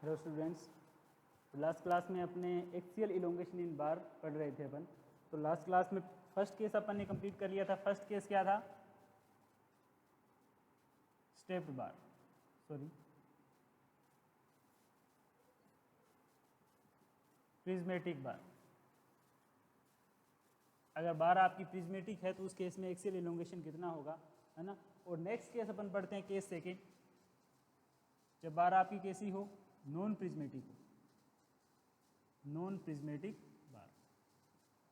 Hello students. Last class में अपने axial elongation इन बार पढ़ रहे थे अपन। तो लास्ट क्लास में फर्स्ट केस अपन ने कंप्लीट कर लिया था। फर्स्ट केस क्या था? स्टेप्ड बार, प्रिज्मेटिक बार। अगर बार आपकी प्रिज्मेटिक है तो उस केस में एक्सियल इलोंगेशन कितना होगा, है ना। और नेक्स्ट केस अपन पढ़ते हैं, केस सेकेंड, जब बार आपकी कैसी हो, नॉन प्रिज्मेटिक हो, नॉन प्रिज्मेटिक बार।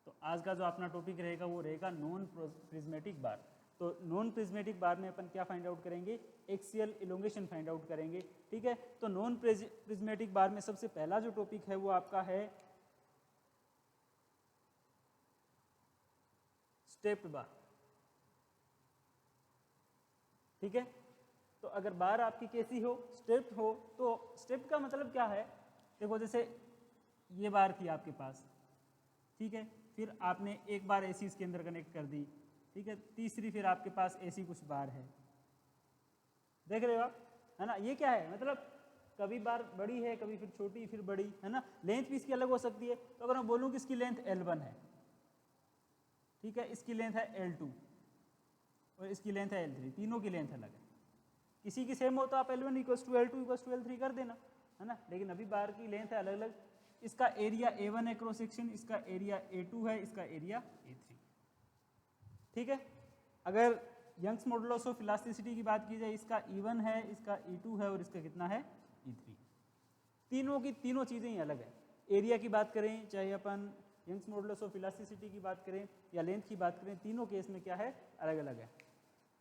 तो आज का जो अपना टॉपिक रहेगा वो रहेगा नॉन प्रिज्मेटिक बार। तो नॉन प्रिज्मेटिक बार में अपन क्या फाइंड आउट करेंगे? एक्सियल इलोंगेशन फाइंड आउट करेंगे, ठीक है। तो नॉन प्रिज्मेटिक बार में सबसे पहला जो टॉपिक है वो आपका है स्टेप्ड बार, ठीक है। तो अगर बार आपकी कैसी हो, स्टेप्ड हो, तो स्टेप्ड का मतलब क्या है? देखो, जैसे ये बार थी आपके पास, ठीक है, फिर आपने एक बार एसी इसके अंदर कनेक्ट कर दी, ठीक है, तीसरी फिर आपके पास ऐसी कुछ बार है, देख रहे हो आप, है ना। ये क्या है? मतलब कभी बार बड़ी है, कभी फिर छोटी, फिर बड़ी, है ना। लेंथ भी इसकी अलग हो सकती है। तो अगर मैं बोलूँ कि इसकी लेंथ L1 है, ठीक है, इसकी लेंथ है L2 और इसकी लेंथ है L3, तीनों की लेंथ अलग है। किसी की सेम हो तो आप L1 = L2 = L3 कर देना, है ना। लेकिन अभी बार की लेंथ है अलग अलग। इसका एरिया A1 है क्रॉस सेक्शन, इसका एरिया A2 है, इसका एरिया A3, ठीक है। अगर यंग्स मॉडुलस ऑफ इलास्टिसिटी की बात की जाए, इसका E1 है, इसका E2 है और इसका कितना है? E3। तीनों की तीनों चीज़ें ही अलग है। एरिया की बात करें, चाहे अपन यंग्स मॉडुलस ऑफ इलास्टिसिटी की बात करें या लेंथ की बात करें, तीनों केस में क्या है? अलग अलग है।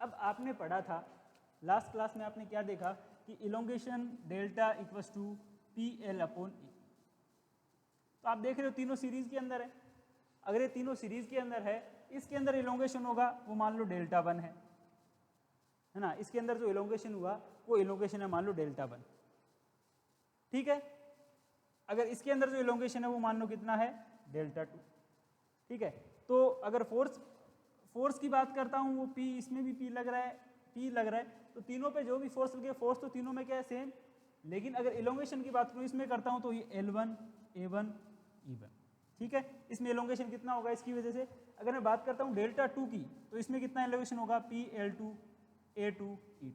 अब आपने पढ़ा था लास्ट क्लास में, आपने क्या देखा कि elongation delta equals to PL/E। तो आप देख रहे हो तीनों सीरीज के अंदर है। अगर ये तीनों सीरीज के अंदर है, इसके अंदर इलोंगेशन होगा वो मान लो डेल्टा 1 है ना। इसके अंदर जो इलोंगेशन हुआ वो इलोंगेशन है मान लो डेल्टा 1, ठीक है। अगर इसके अंदर जो इलोंगेशन है वो मान लो कितना है? डेल्टा 2, ठीक है। तो अगर फोर्स की बात करता हूँ, वो P, इसमें भी P लग रहा है, P लग रहा है, तो तीनों पे जो भी फोर्स लगे, फोर्स तो तीनों में क्या है? सेम। लेकिन अगर इलोंगेशन की बात करूँ, इसमें करता हूँ तो ये L1 A1 E1, ठीक है। इसमें इलोंगेशन कितना होगा इसकी वजह से? अगर मैं बात करता हूँ डेल्टा 2 की, तो इसमें कितना इलोंगेशन होगा? PL2 A2 E2।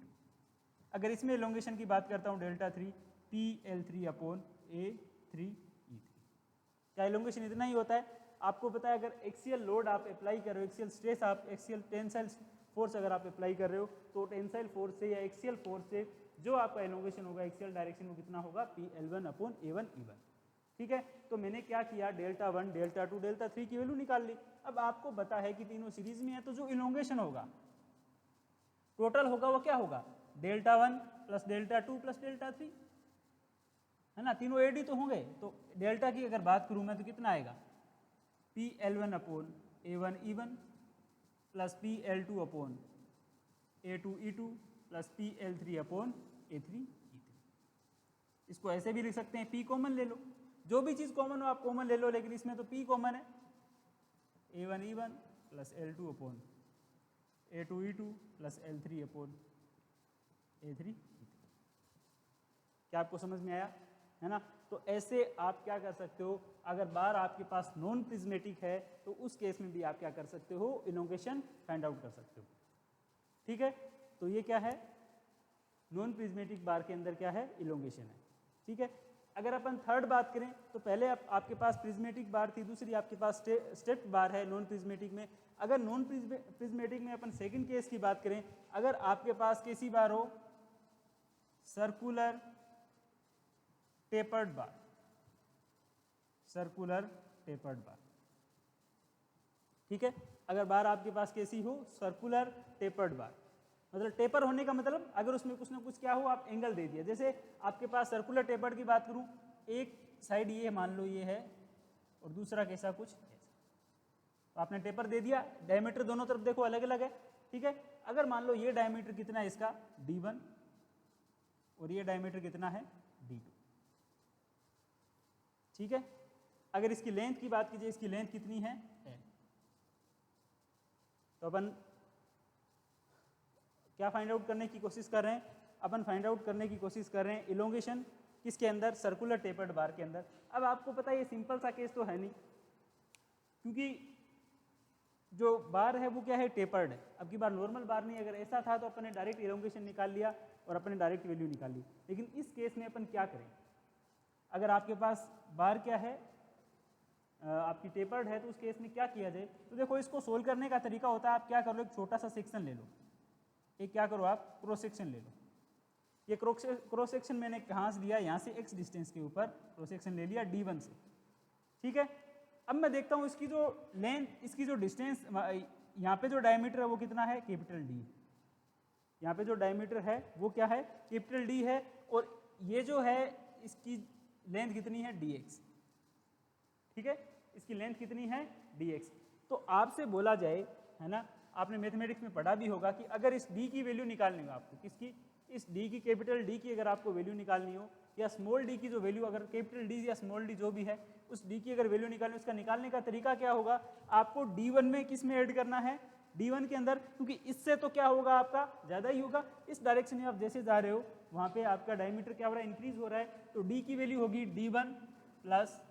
अगर इसमें इलोंगेशन की बात करता हूँ डेल्टा 3, PL3/A3 E3। क्या इलोंगेशन इतना ही होता है? आपको पता है, अगर एक्सियल लोड आप अप्लाई कर रहे हो, एक्सियल स्ट्रेस आप, एक्सियल टेंसाइल फोर्स अगर आप अप्लाई कर रहे हो, तो टेंसाइल फोर्स से या एक्सियल फोर्स से जो आपका इलोंगेशन होगा एक्सियल डायरेक्शन में कितना होगा? PL1/A1 E1, ठीक है। तो मैंने क्या किया? डेल्टा 1, डेल्टा 2, डेल्टा 3 की वैल्यू निकाल ली। अब आपको पता है कि तीनों सीरीज में है, तो जो इलोंगेशन होगा टोटल होगा वो क्या होगा? डेल्टा 1 + डेल्टा 2 + डेल्टा 3, है ना। तीनों एडी तो होंगे। तो डेल्टा की अगर बात करूं मैं तो कितना आएगा? PL1/A1 E1 + PL2/A2 E2 + PL3/A3 E3। इसको ऐसे भी लिख सकते हैं, P कॉमन ले लो, जो भी चीज़ कॉमन हो आप कॉमन ले लो, लेकिन इसमें तो P कॉमन है। A1 E1 + L2/A2 E2 + L3/A3 E3। क्या आपको समझ में आया, है ना। तो ऐसे आप क्या कर सकते हो? अगर बार आपके पास नॉन प्रिज्मेटिक है तो उस केस में भी आप क्या कर सकते हो? इलोंगेशन फाइंड आउट कर सकते हो, ठीक है। तो ये क्या है? नॉन प्रिज्मेटिक बार के अंदर क्या है? इलोंगेशन है, ठीक है। अगर अपन थर्ड बात करें, तो पहले आपके पास प्रिज्मेटिक बार थी, दूसरी आपके पास स्टेप्ड बार है नॉन प्रिज्मेटिक में। अगर नॉन प्रिज्मेटिक में अपन सेकंड केस की बात करें, अगर आपके पास कैसी बार हो? सर्कुलर टेपर्ड बार, सर्कुलर टेपर्ड बार, ठीक है। अगर बार आपके पास कैसी हो? सर्कुलर टेपर्ड बार। मतलब टेपर होने का मतलब अगर उसमें कुछ ना कुछ क्या हो, आप एंगल दे दिया। जैसे आपके पास सर्कुलर टेपर्ड की बात करूं, एक साइड ये मान लो ये है और दूसरा कैसा कुछ ऐसा, तो आपने टेपर दे दिया। डायमीटर दोनों तरफ देखो अलग अलग है, ठीक है। अगर मान लो ये डायमीटर कितना है इसका? D1 और ये डायमीटर कितना है? D2, ठीक है। अगर इसकी लेंथ की बात कीजिए, इसकी लेंथ कितनी है? L। तो अपन क्या फाइंड आउट करने की कोशिश कर रहे हैं? अपन फाइंड आउट करने की कोशिश कर रहे हैं इलोंगेशन किसके अंदर, सर्कुलर टेपर्ड बार के अंदर। अब आपको पता है ये सिंपल सा केस तो है नहीं, क्योंकि जो बार है वो क्या है, टेपर्ड है। अब की बार नॉर्मल बार नहीं, अगर ऐसा था तो अपन ने डायरेक्ट इलोंगेशन निकाल लिया और अपन ने डायरेक्ट वैल्यू निकाल ली। लेकिन इस केस में अपन क्या करें, अगर आपके पास बार क्या है, आपकी टेपर्ड है, तो उस केस में क्या किया जाए। तो देखो इसको सोल्व करने का तरीका होता है, आप क्या कर लो, एक छोटा सा सेक्शन ले लो, एक क्या करो आप क्रॉस सेक्शन ले लो। ये क्रॉस सेक्शन मैंने कहाँ से लिया, यहाँ से x डिस्टेंस के ऊपर क्रॉस सेक्शन ले लिया d1 से, ठीक है। अब मैं देखता हूँ इसकी जो लेंथ, इसकी जो डिस्टेंस, यहाँ पे जो डायमीटर है वो कितना है, कैपिटल D। यहाँ पे जो डायमीटर है वो क्या है, कैपिटल D है, और ये जो है इसकी लेंथ कितनी है, dx, ठीक है, इसकी लेंथ कितनी है, dx। तो आपसे बोला जाए, है ना, आपने मैथमेटिक्स में पढ़ा भी होगा कि अगर इस d की वैल्यू निकालनी हो आपको, किसकी, इस d की, कैपिटल D की अगर आपको वैल्यू निकालनी हो, या स्मॉल d की जो वैल्यू, अगर कैपिटल D या स्मॉल d जो भी है, उस d की अगर वैल्यू निकालनी, उसका निकालने का तरीका क्या होगा, आपको d1 में किस में ऐड करना है, d1 के अंदर, क्योंकि इससे तो क्या होगा, आपका ज़्यादा ही होगा। इस डायरेक्शन में आप जैसे जा रहे हो वहाँ पे आपका डायमीटर क्या हो रहा है, इंक्रीज हो रहा है, तो d की वैल्यू होगी d1 plus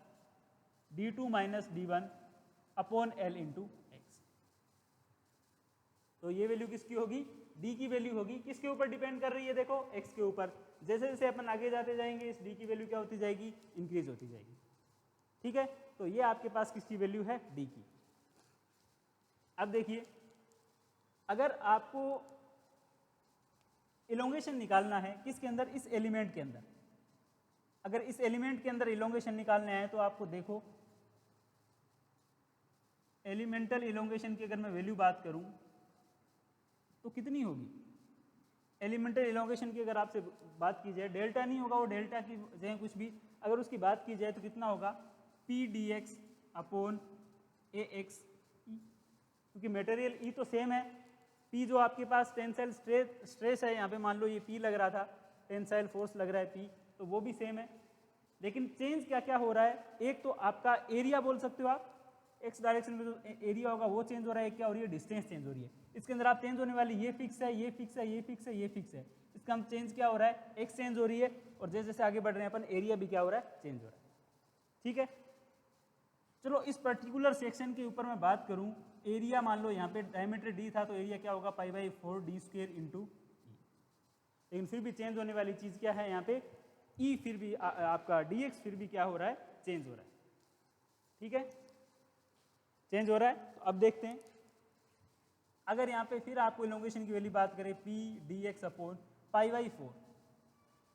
d2 minus d1 upon l into x. तो ये वैल्यू किसकी होगी, d की वैल्यू होगी, किसके ऊपर डिपेंड कर रही है, देखो x के ऊपर। जैसे जैसे अपन आगे जाते जाएंगे इस d की वैल्यू क्या होती जाएगी, इंक्रीज होती जाएगी, ठीक है। तो ये आपके पास किसकी वैल्यू है, d की। अब देखिए, अगर आपको इलोंगेशन निकालना है किसके अंदर, इस एलिमेंट के अंदर, अगर इस एलिमेंट के अंदर इलोंगेशन निकालने आए तो आपको देखो एलिमेंटल इलोंगेशन की अगर मैं वैल्यू बात करूं तो कितनी होगी, एलिमेंटल इलोंगेशन की अगर आपसे बात की जाए, डेल्टा नहीं होगा वो, डेल्टा की जगह कुछ भी, अगर उसकी बात की जाए तो कितना होगा, पी डी एक्स अपॉन ए एक्स, क्योंकि मटेरियल ई तो सेम है। पी जो आपके पास टेंसाइल स्ट्रेस है, यहाँ पे मान लो ये पी लग रहा था, टेंसाइल फोर्स लग रहा है पी, तो वो भी सेम है। लेकिन चेंज क्या क्या हो रहा है, एक तो आपका एरिया बोल सकते हो आप, एक्स डायरेक्शन में जो एरिया होगा वो चेंज हो रहा है, क्या हो रही है, डिस्टेंस चेंज हो रही है। इसके अंदर आप चेंज होने वाली, ये फिक्स है, ये फिक्स है, ये फिक्स है, ये फिक्स है, इसका हम चेंज क्या हो रहा है, एक्स चेंज हो रही है, और जैसे जैसे आगे बढ़ रहे हैं अपन एरिया भी क्या हो रहा है, चेंज हो रहा है, ठीक है। चलो इस पर्टिकुलर सेक्शन के ऊपर मैं बात करूं, एरिया मान लो यहाँ पे डायमीटर डी था, तो एरिया क्या होगा, π/4 d स्क्वायर इंटू ई। लेकिन फिर भी चेंज होने वाली चीज क्या है यहाँ पे, ई, फिर भी आपका dx फिर भी क्या हो रहा है, चेंज हो रहा है, ठीक है, चेंज हो रहा है। तो अब देखते हैं, अगर यहाँ पे फिर आपको इलोंगेशन की वैल्यू बात करें, पी डी एक्स अपॉन π/4,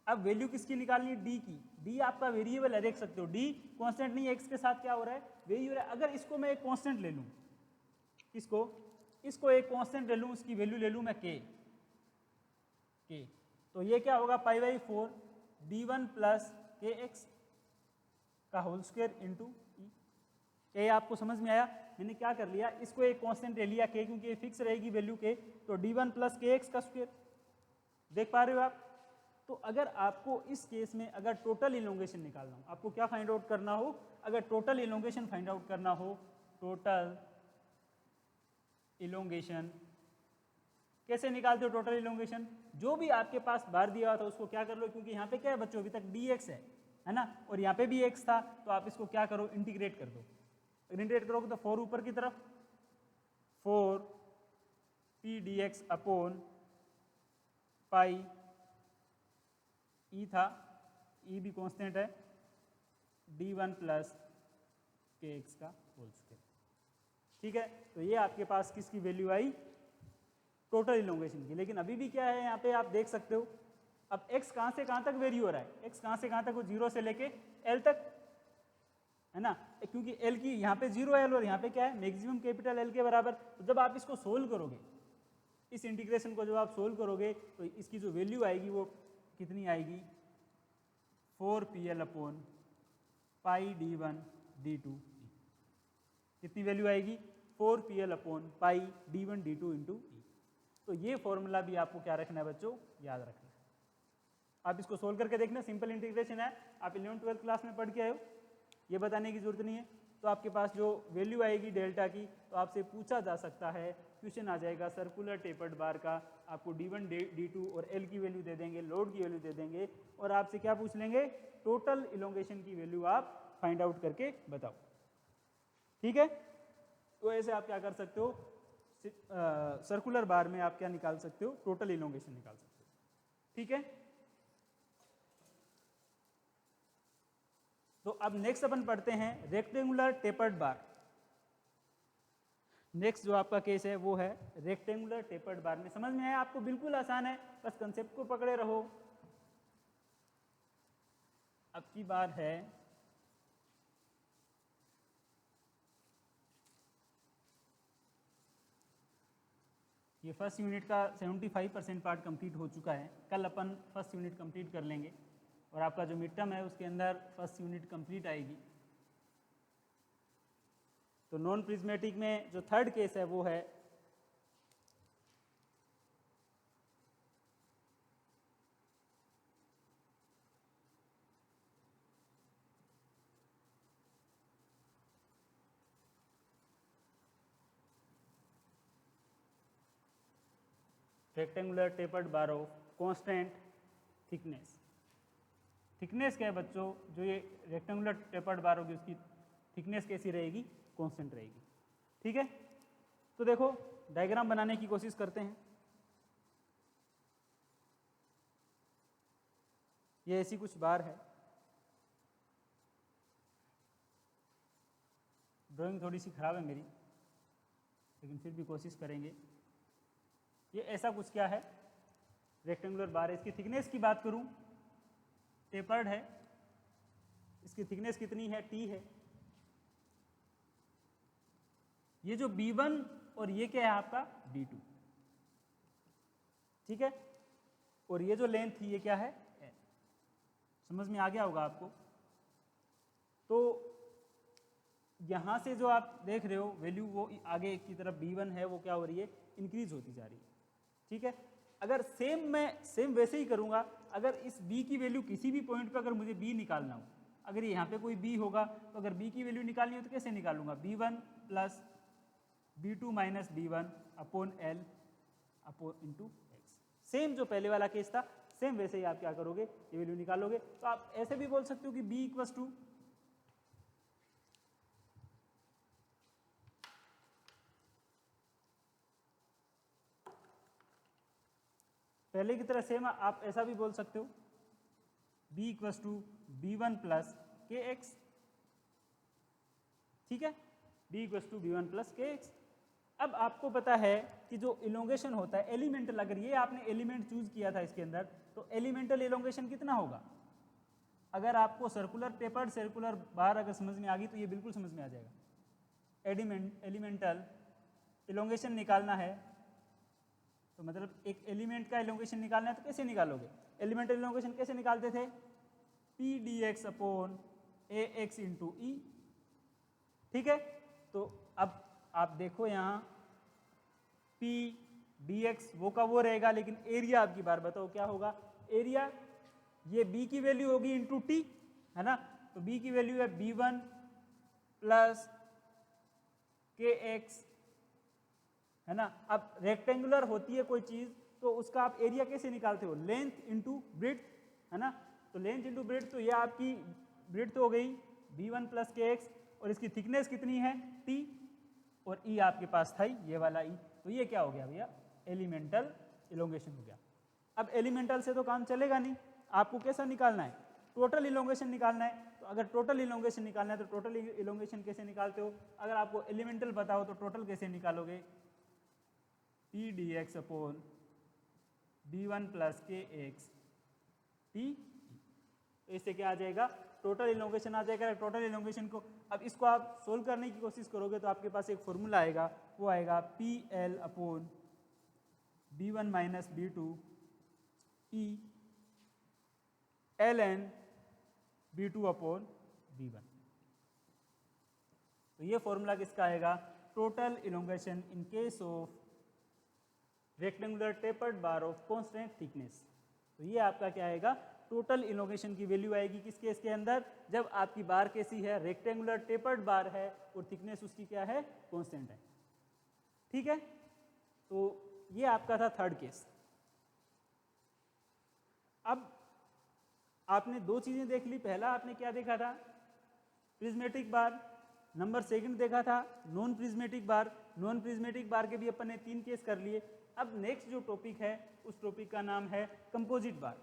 अब वैल्यू किसकी निकालनी है, डी की। डी आपका वेरिएबल है, देख सकते हो, डी कांस्टेंट नहीं है, एक्स के साथ क्या हो रहा है, वेरी हो रहा है। अगर इसको मैं एक कांस्टेंट ले लूँ, इसको एक कांस्टेंट ले लूँ, उसकी वैल्यू ले लूँ मैं के, तो ये क्या होगा, π/4 d1 प्लस के एक्स का होल स्क्वायर इंटू ई। ये आपको समझ में आया, मैंने क्या कर लिया, इसको एक कांस्टेंट ले लिया के, क्योंकि ये फिक्स रहेगी वैल्यू के, तो d1 प्लस के एक्स का स्क्वायर, देख पा रहे हो आप। तो अगर आपको इस केस में अगर टोटल इलोंगेशन निकालना हो, आपको क्या फाइंड आउट करना हो, अगर टोटल इलोंगेशन फाइंड आउट करना हो, टोटल इलोंगेशन कैसे निकालते हो, टोटल इलोंगेशन, जो भी आपके पास बार दिया हुआ था उसको क्या कर लो, क्योंकि यहाँ पे क्या है बच्चों, अभी तक dx है ना, और यहाँ पे भी x था, तो आप इसको क्या करो, इंटीग्रेट कर दो। इंटीग्रेट करोगे तो 4 ऊपर की तरफ, 4 p dx अपॉन पाई, ई था, ई भी कांस्टेंट है, d1 प्लस के एक्स का होल स्क्वायर, ठीक है। तो ये आपके पास किसकी वैल्यू आई, टोटल इलोंगेशन की। लेकिन अभी भी क्या है, यहाँ पे आप देख सकते हो, अब x कहाँ से कहाँ तक वेरी हो रहा है, x कहाँ से कहाँ तक, वो 0 से लेके l तक, है ना, क्योंकि l की यहाँ पे 0 है और यहाँ पे क्या है, मैक्सिमम कैपिटल L के बराबर। तो जब आप इसको सोल्व करोगे, इस इंटीग्रेशन को जब आप सोल्व करोगे, तो इसकी जो वैल्यू आएगी वो कितनी आएगी, 4pl upon pi d1 d2, कितनी वैल्यू आएगी, 4pl upon pi d1 d2 into ई। तो ये फॉर्मूला भी आपको क्या रखना है बच्चों, याद रखना है। आप इसको सोल्व करके देखना, सिंपल इंटीग्रेशन है, आप 11th 12th क्लास में पढ़ के आए हो, ये बताने की जरूरत नहीं है। तो आपके पास जो वैल्यू आएगी डेल्टा की, तो आपसे पूछा जा सकता है, क्वेश्चन आ जाएगा सर्कुलर टेपर्ड बार का, आपको D1 D2 और L की वैल्यू दे देंगे, लोड की वैल्यू दे देंगे, और आपसे क्या पूछ लेंगे, टोटल इलोंगेशन की वैल्यू आप फाइंड आउट करके बताओ। ठीक है, तो ऐसे आप क्या कर सकते हो, सर्कुलर बार में आप क्या निकाल सकते हो, टोटल इलोंगेशन निकाल सकते हो। ठीक है, तो अब नेक्स्ट अपन पढ़ते हैं रेक्टेंगुलर टेपर्ड बार। नेक्स्ट जो आपका केस है वो है रेक्टेंगुलर टेपर्ड बार में। समझ में आया आपको, बिल्कुल आसान है, बस कंसेप्ट को पकड़े रहो। अब की बार है ये फर्स्ट यूनिट का 75% पार्ट कंप्लीट हो चुका है। कल अपन फर्स्ट यूनिट कंप्लीट कर लेंगे और आपका जो मिड टर्म है उसके अंदर फर्स्ट यूनिट कंप्लीट आएगी। तो नॉन प्रिज्मेटिक में जो थर्ड केस है वो है rectangular tapered bar of constant thickness. Thickness क्या है बच्चों, जो ये रेक्टेंगुलर टेपर्ड बार होगी उसकी थिकनेस कैसी रहेगी, कांस्टेंट रहेगी। ठीक है, तो देखो डायग्राम बनाने की कोशिश करते हैं। ये ऐसी कुछ बार है, ड्राइंग थोड़ी सी खराब है मेरी, लेकिन फिर भी कोशिश करेंगे। ये ऐसा कुछ क्या है, रेक्टेंगुलर बार है। इसकी थिकनेस की बात करूं, टेपर्ड है, इसकी थिकनेस कितनी है, T है। ये जो B1 और ये क्या है आपका D2, ठीक है, और ये जो लेंथ थी ये क्या है, L। समझ में आ गया होगा आपको। तो यहां से जो आप देख रहे हो वैल्यू, वो आगे की तरफ B1 है, वो क्या हो रही है, इंक्रीज होती जा रही है। ठीक है, अगर मैं सेम वैसे ही करूंगा, अगर इस B की वैल्यू किसी भी पॉइंट पर अगर मुझे B निकालना हो, अगर यहाँ पे कोई B होगा तो अगर B की वैल्यू निकालनी हो तो कैसे निकालूंगा, B1 plus B2 minus B1 upon L upon into x. Same जो पहले वाला केस था, सेम वैसे ही आप क्या करोगे, ये वैल्यू निकालोगे। तो आप ऐसे भी बोल सकते हो कि B इक्वल्स टू पहले की तरह सेम, आप ऐसा भी बोल सकते हो B equals to B1 plus k x. ठीक है, B equals to B1 plus k x. अब आपको पता है कि जो इलोंगेशन होता है एलिमेंटल, अगर ये आपने एलिमेंट चूज किया था इसके अंदर, तो एलिमेंटल इलोंगेशन कितना होगा। अगर आपको सर्कुलर टेपर्ड सर्कुलर बार अगर समझ में आ गई तो ये बिल्कुल समझ में आ जाएगा। एलिमेंटल इलोंगेशन निकालना है, तो मतलब एक एलिमेंट का इलोंगेशन निकालना है तो कैसे निकालोगे, एलिमेंटल इलोंगेशन कैसे निकालते थे, P dx upon ax into E. ठीक है, तो अब आप देखो यहाँ P dx वो का वो रहेगा, लेकिन एरिया आपकी बार बताओ क्या होगा, एरिया ये B की वैल्यू होगी इंटू टी, है ना। तो B की वैल्यू है B1 प्लस के एक्स, है ना। अब रेक्टेंगुलर होती है कोई चीज तो उसका आप एरिया कैसे निकालते हो, लेंथ इंटू ब्रेड्थ, है ना। तो लेंथ इंटू ब्रेड्थ, तो ये आपकी ब्रेड्थ हो गई B1 प्लस के एक्स, और इसकी थिकनेस कितनी है T, और E आपके पास था ये वाला E। तो ये क्या हो गया भैया, एलिमेंटल इलोंगेशन हो गया। अब एलिमेंटल से तो काम चलेगा नहीं, आपको कैसा निकालना है, टोटल इलोंगेशन निकालना है। तो अगर टोटल इलोंगेशन निकालना है तो टोटल इलोंगेशन कैसे निकालते हो, अगर आपको एलिमेंटल बताओ तो टोटल कैसे निकालोगे, P dx upon B1 plus k x T। तो इससे क्या आ जाएगा, टोटल इलोंगेशन आ जाएगा। टोटल इलोंगेशन को अब इसको आप सोल्व करने की कोशिश करोगे तो आपके पास एक फॉर्मूला आएगा, वो आएगा PL upon B1 minus B2 E ln B2 upon B1। तो ये फॉर्मूला किसका आएगा, total elongation in case of rectangular tapered bar of constant thickness. तो ये आपका क्या आएगा, टोटल इलोंगेशन की वैल्यू आएगी किस केस के अंदर, जब आपकी बार कैसी है, रेक्टेंगुलर टेपर्ड बार है और थिकनेस उसकी क्या है, कांस्टेंट है। ठीक है, तो ये आपका था थर्ड केस। अब आपने दो चीजें देख ली, पहला आपने क्या देखा था, प्रिज्मेटिक बार, नंबर सेकंड देखा था नॉन प्रिज्मेटिक बार। नॉन प्रिज्मेटिक बार के भी अपन ने 3 केस कर लिए। अब नेक्स्ट जो टॉपिक है उस टॉपिक का नाम है कंपोजिट बार।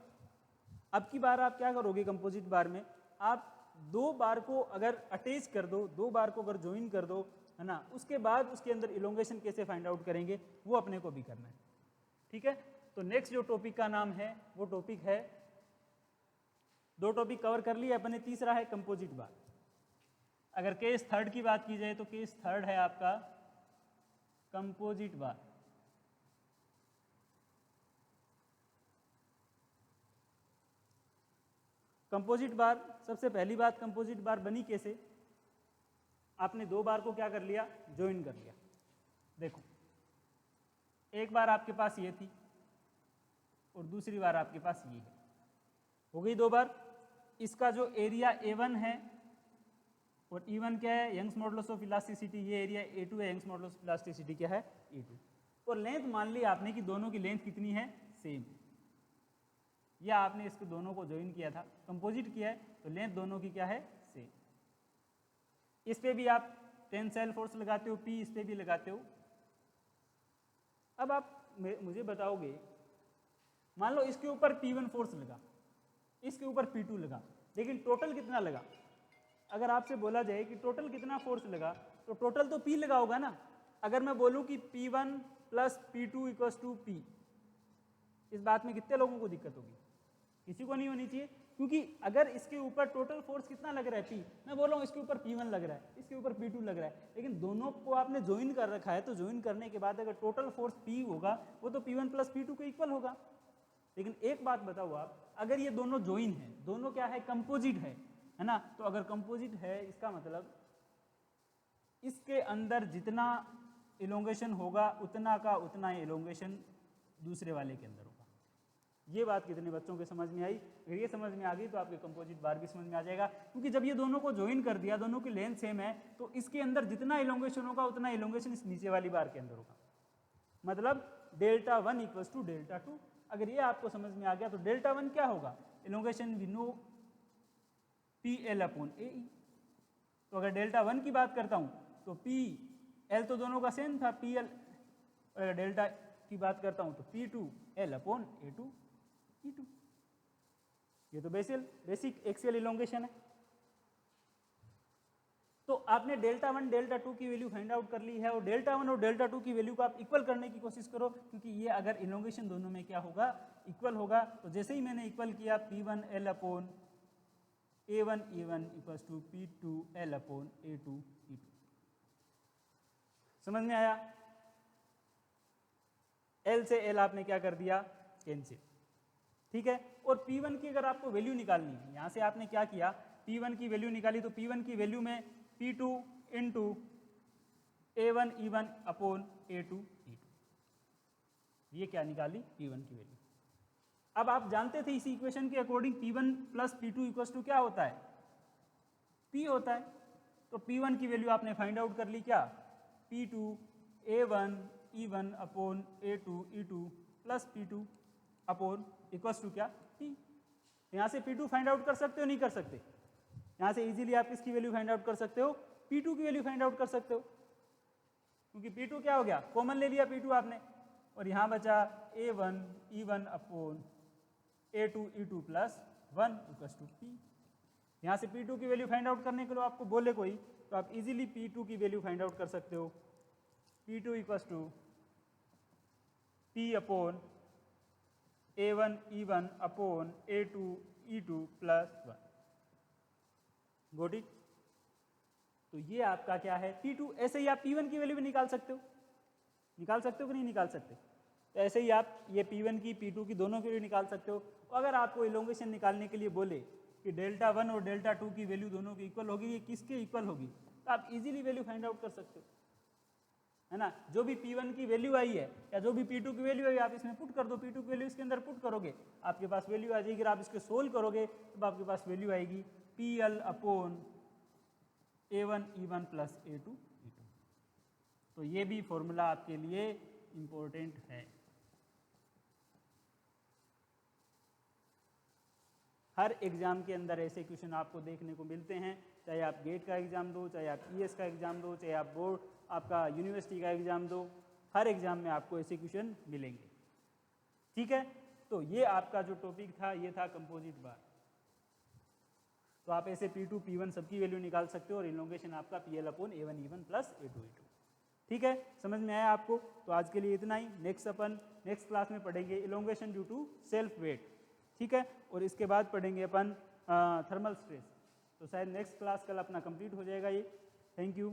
अब की बार आप क्या करोगे, कंपोजिट बार में आप दो बार को अगर अटैच कर दो, दो बार को अगर ज्वाइन कर दो, है ना, उसके बाद उसके अंदर इलोंगेशन कैसे फाइंड आउट करेंगे वो अपने को भी करना है। ठीक है, तो नेक्स्ट जो टॉपिक का नाम है वो टॉपिक है, दो टॉपिक कवर कर लिए अपने, तीसरा है कंपोजिट बार। अगर केस थर्ड की बात की जाए तो केस थर्ड है आपका कंपोजिट बार। कंपोजिट बार, सबसे पहली बात कंपोजिट बार बनी कैसे, आपने दो बार को क्या कर लिया, ज्वाइन कर लिया। देखो एक बार आपके पास ये थी और दूसरी बार आपके पास ये है, हो गई दो बार। इसका जो एरिया A1 है और E1 क्या है, यंग्स मॉडुलस ऑफ इलास्टिसिटी, ये एरिया A2 है, यंग्स मॉडुलस ऑफ इलास्टिसिटी क्या है, E2। और लेंथ मान ली आपने कि दोनों की लेंथ कितनी है, सेम। या आपने इसको दोनों को ज्वाइन किया था, कंपोजिट किया है, तो लेंथ दोनों की क्या है, सेम। इस पे भी आप टेंसाइल फोर्स लगाते हो P, इस पे भी लगाते हो। अब आप मुझे बताओगे, मान लो इसके ऊपर P1 फोर्स लगा, इसके ऊपर P2 लगा, लेकिन टोटल कितना लगा। अगर आपसे बोला जाए कि टोटल कितना फोर्स लगा, तो टोटल तो P लगा होगा ना। अगर मैं बोलूं कि P1 plus P2 equals to P, इस बात में कितने लोगों को दिक्कत होगी, किसी को नहीं होनी चाहिए। क्योंकि अगर इसके ऊपर टोटल फोर्स कितना लग रहा है P, मैं बोल रहा हूँ इसके ऊपर P1 लग रहा है, इसके ऊपर P2 लग रहा है, लेकिन दोनों को आपने ज्वाइन कर रखा है, तो ज्वाइन करने के बाद अगर टोटल फोर्स P होगा वो तो P1 प्लस P2 के इक्वल होगा। लेकिन एक बात बताओ आप, अगर ये दोनों ज्वाइन है, दोनों क्या है, कंपोजिट है ना, तो अगर कंपोजिट है इसका मतलब इसके अंदर जितना इलोंगेशन होगा उतना का उतना इलोंगेशन दूसरे वाले के अंदर होगा। ये बात कितने बच्चों के समझ में आई? अगर ये समझ में आ गई तो आपके कंपोजिट बार भी समझ में आ जाएगा। क्योंकि जब ये दोनों को ज्वाइन कर दिया, दोनों की लेंथ सेम है, तो इसके अंदर जितना इलोंगेशन होगा उतना इलोंगेशन इस नीचे वाली बार के अंदर होगा। मतलब डेल्टा 1 इक्वल्स टू डेल्टा 2। अगर ये आपको समझ में आ गया तो डेल्टा 1 क्या होगा, elongation we know PL upon AE। तो अगर डेल्टा 1 की बात करता हूं तो PL तो दोनों का सेम था PL, अगर डेल्टा की बात करता हूं तो P2L अपॉन A2 E2। ये तो बेसिक एक्सियल इलोंगेशन है। तो आपने डेल्टा 1 डेल्टा 2 की वैल्यू फाइंड आउट कर ली है, और डेल्टा 1 और डेल्टा 2 की वैल्यू को आप इक्वल करने की कोशिश करो, क्योंकि ये अगर इलोंगेशन दोनों में क्या होगा, इक्वल होगा। तो जैसे ही मैंने इक्वल किया P1L upon A1 E1 equals to P2L upon A2 E2। समझ में आया? L से L आपने क्या कर दिया, कैंसिल। ठीक है, और P1 की अगर आपको वैल्यू निकालनी है, यहां से आपने क्या किया, P1 की वैल्यू निकाली, तो P1 की वैल्यू में P2 into A1 E1 upon A2 E2, ये क्या निकाली, P1 की वैल्यू। अब आप जानते थे इसी इक्वेशन के according P1 plus P2 equals to क्या होता है, P होता है। तो P1 की वैल्यू आपने फाइंड आउट कर ली, क्या, P2 A1 E1 upon A2 E2 plus P2 upon equals to क्या, P। यहाँ से P2 फाइंड आउट कर सकते हो, नहीं कर सकते? यहाँ से इजीली आप किसकी वैल्यू फाइंड आउट कर सकते हो, P2 की वैल्यू फाइंड आउट कर सकते हो, क्योंकि P2 क्या हो गया, कॉमन ले लिया P2 आपने, और यहाँ बचा A1 E1 upon A2 E2 plus 1 equals to P। यहाँ से P2 की वैल्यू फाइंड आउट करने के लिए आपको बोले कोई, तो आप इजीली P2 की वैल्यू फाइंड आउट कर सकते हो। P2 equals to P upon A1 E1 upon A2 E2 plus 1। Got it? तो ये आपका क्या है, P2। ऐसे ही आप P1 की वैल्यू भी निकाल सकते हो, निकाल सकते हो कि नहीं निकाल सकते? तो ऐसे ही आप ये P1 की P2 की दोनों की वैल्यू निकाल सकते हो। और अगर आपको इलोंगेशन निकालने के लिए बोले कि डेल्टा 1 और डेल्टा 2 की वैल्यू दोनों की इक्वल होगी, ये किसके इक्वल होगी, तो आप इजीली वैल्यू फाइंड आउट कर सकते हो, है ना। जो भी P1 की वैल्यू आई है या जो भी P2 की वैल्यू आई आप इसमें पुट कर दो, P2 की वैल्यू इसके अंदर पुट करोगे, आपके पास वैल्यू आ जाएगी। आप इसको सोल्व करोगे तब आपके पास वैल्यू आएगी PL upon A1 E1 plus A2 E2। तो ये भी फॉर्मूला आपके लिए इम्पोर्टेंट है। हर एग्ज़ाम के अंदर ऐसे क्वेश्चन आपको देखने को मिलते हैं, चाहे आप गेट का एग्ज़ाम दो, चाहे आप ES का एग्ज़ाम दो, चाहे आप बोर्ड आपका यूनिवर्सिटी का एग्ज़ाम दो, हर एग्ज़ाम में आपको ऐसे क्वेश्चन मिलेंगे। ठीक है, तो ये आपका जो टॉपिक था ये था कंपोजिट बार। तो आप ऐसे P2 P1 सबकी वैल्यू निकाल सकते हो और इलोंगेशन आपका PL upon A1 E1 plus A2 E2। ठीक है, समझ में आया आपको? तो आज के लिए इतना ही। नेक्स्ट क्लास में पढ़ेंगे elongation due to self weight. ठीक है, और इसके बाद पढ़ेंगे अपन थर्मल स्ट्रेस। तो शायद नेक्स्ट क्लास कल अपना कंप्लीट हो जाएगा ये। Thank you.